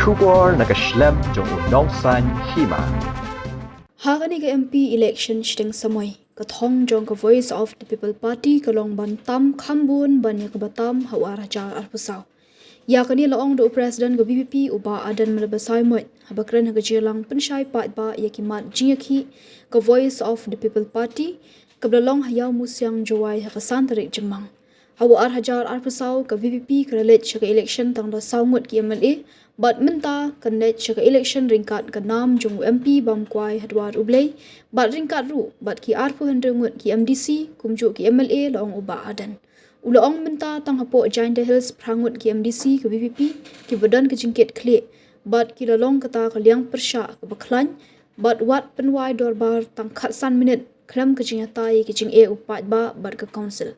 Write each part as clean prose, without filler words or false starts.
Shubor nakaslem jong unongsan Hima. Hakani ka MP election shiteng samoy. Ka Thong jong ka Voice of the People Party ka long bantam Khambun banya ka batam hawar hajar arpusaw. Ya kani laong do President ka BBP uba Ardent malabasay mo't habakran ka jilang penshay pat ba ya kimat jingaki ka Voice of the People Party ka blalong hayaw musyang jaway hakasan tarik jemang. Hawar hajar arpusaw ka BBP ka relit siya ka election tang da sawngot ki MLA Bat minta kanet siya ka election ringkat ka nam jong MP bam kwai hadwar ublay bat ringkat ru bat ki arpu hendrengut ki MDC kumjuk ki MLA laong uba Ardent. Ulaong minta tang hapo Giant Hills prangut ki MDC ke BPP ki badan ke jingkit klik bat ki lalong kata ka liang persya ke baklan bat wat penwai dorbar tang khatsan minit klam ke jingatai ki jing e upat ba bat ke council.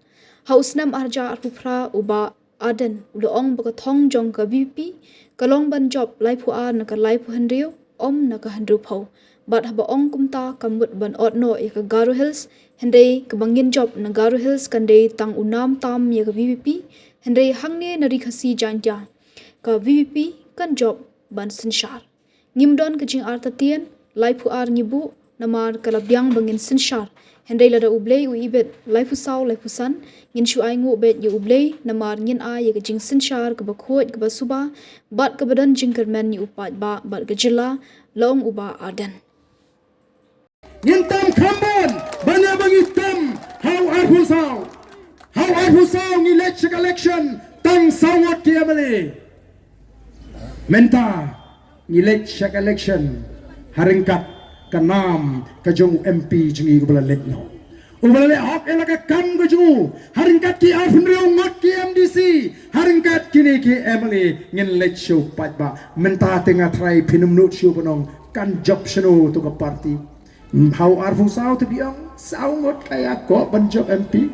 Hausnam arja arpupra uba Ardent ulaong baka Thong jong ka BPP kalong ban job lai pu a naka lai pu hendriu om naka hendru phau bat haba ong kumta kamut ban otno e ka Garo Hills hendai ka bangin job na Garo Hills kandai tang unam tam ye ka BBP hendai hangne nari khasi jantya ka BBP kan job ban sinshar ngimdon ka jing artatien lai pu ar ngibu namar kalabyang bangin sinshar hendai lada ublay u ibet lai pu saw lai pu san ngin shu ai ngu bet ye ublay namar ngin a ye ka jing sinshar ka bakhot ka basuba bat ka badan jing kermen ni upat ba bat ka jilla long uba Ardent ngin tam khambon banya bangi tam how arhusaw ni election tang sawat ki amale menta ni election haringkat kanam kajong MP jingi ubala letno ubala le hok elaka kam kajong haringkat ki afnreu ngot ki MDC haringkat kini ki MLA ngin let show patba menta tenga try pinum not show panong kan job shano to ka party how arfu sao to biang sao ngot kaya ko ban job MP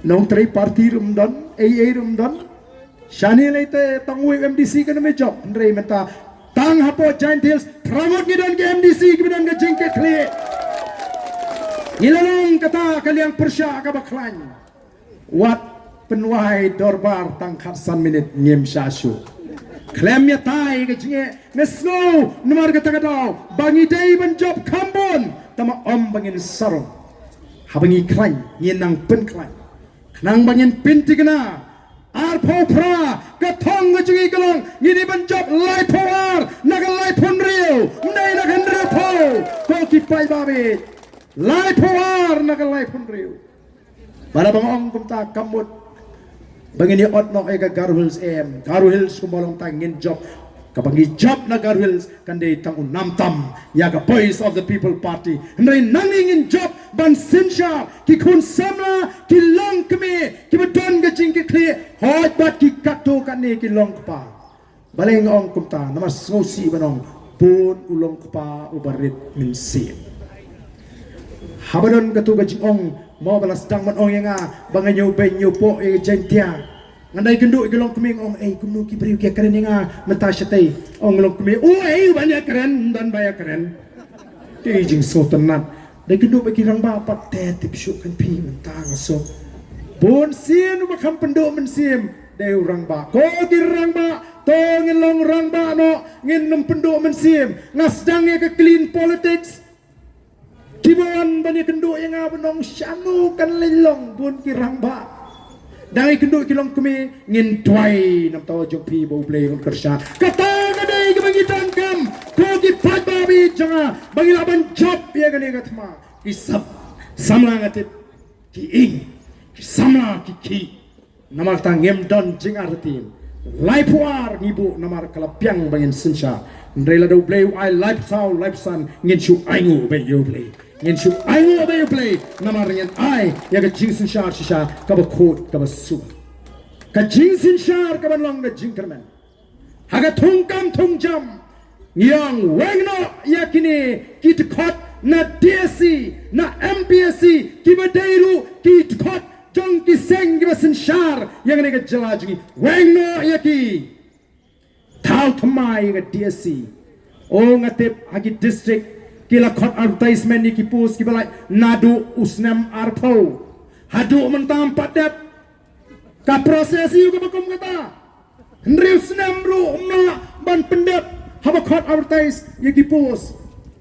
nong try party rumdan AA rumdan shani lete tangwe MDC kana me job ndrei menta tang hapo Giant Hills pramot ngidan ke MDC kibidan ke jengke kle ilalong kata kaliang persya ka baklan wat penwai dorbar tang khatsan minit ngem syasyu klem ya tai ke jinge nesno nomor kata kata bangi dei ban job kambon tama om bangin sarong habangi klan yenang pen klan nang bangin pinti kena Arpo pra katong ngajungi kalong ngini ban job lai power naga lai pon rio nai naga hendro po ko kipai babe lai power naga lai pon rio para bang ong kumta kamut bangini otno e ka Garo Hills Garo Hills kumolong tangin job kabangi job na Garo Hills kande tangun namtam ya ka Voice of the People Party ndai nanging job ban sinsha ki kun samla ki long kme ki badon ga jing ki kle hot bat ki kato kane ki long pa baleng ong kumta namas ngosi banong pun ulong pa ubarit min sin habadon katu ga jing ong mo balas dang man ong yanga banganyo ben yo po e jentia ngandai kendu ki long kming ong kumnu ki priu ki karen nga mata shatei ong long kme banyak keren dan banyak keren ti jing so tenat dai kendu bagi rang ba pat te tip shu kan pi mentang so bon sien ma kham pendo men sim dai rang ba ko ki rang ba to ngin long rang ba no ngin num pendo men sim ngasdang ya ke clean politics kibon bani kendu yang abnong syanu kan lelong bon ki rang ba dai kendu ki long kumi ngin twai nam taw jok pi bo play on kersha kata gadai ke bagi tangkam ko ki pat babi janga bagi laban job ya gani gatma isap samla ngatit ki ing ki samla ki namar tangem don jing artin lai puar ngibu namar kalapyang bangin sinsha ndrela do play I life sao life san ngin chu aingu be you play ngin chu aingu be you play namar ngin ai ya ga jing sinsha shisha ka ba khot ka ba su ka jing sinsha ka ba long ga jing kerman haga thungkam thungjam yang wengno yakini kit khot na DSC na MPSC kibadairu kit khot jong ki seng ki basin shar yang ne ga jalajgi wengno yaki thal thamai ga DSC o ngatep agi district kila khot advertisement ni ki post ki balai nadu usnam arpho hadu mentam padat ka prosesi ko bakom kata Nrius namru ma ban pendep haba khot advertise yaki post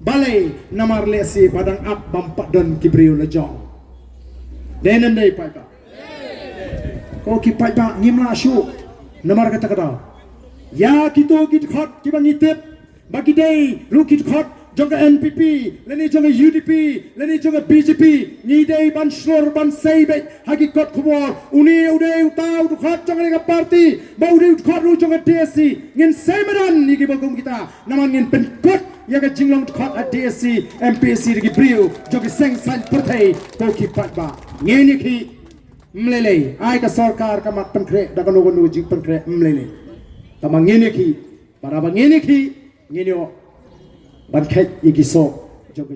balai namar lesi padang ap bampak don kibriu lejong denan dai pai ba ko ki pai ba ngimla syu namar kata ya kito git khot ki bang itep bagi dai lu kit khot jongga NPP leni jongga UDP leni jongga BJP ni dai ban slor ban seibe hagi kot khobor uni ude utau du khot jongga ga parti ba ude khot lu jongga DSC ngin seimeran ni gi bagum kita naman ngin pen kot ya ga jinglong khot at DSC MPC gi briu jongga seng san partai ko ki patba ngeni ki mlele ai ka sarkar ka mat penkre da kono kono jing penkre mlele tamang ngeni ki para ba ngeni ki ngeni ban khet yiki so jogo